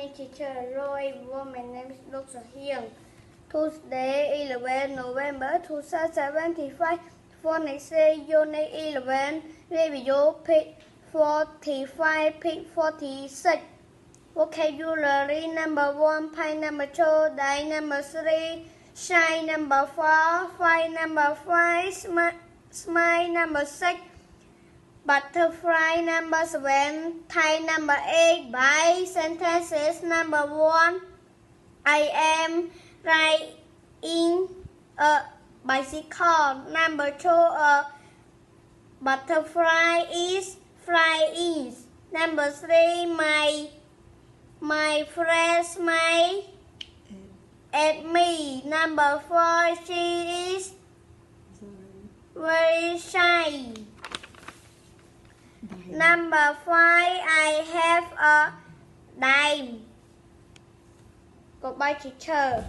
morning, teacher Roy. My name is Dr. Hyung. Tuesday, 11 November 2075. For next day, Unit 11, review page 45, page 46. Vocabulary number 1, pie number 2, die number 3, shine number 4, fly number 5, smile number 6. Butterfly number 7, Thai number 8, by sentences number 1. I am riding a bicycle. Number 2, a butterfly is flying. Number 3, my friend smile at me. Number 4, she is very shy. Number 5, I have a dime. Goodbye, teacher.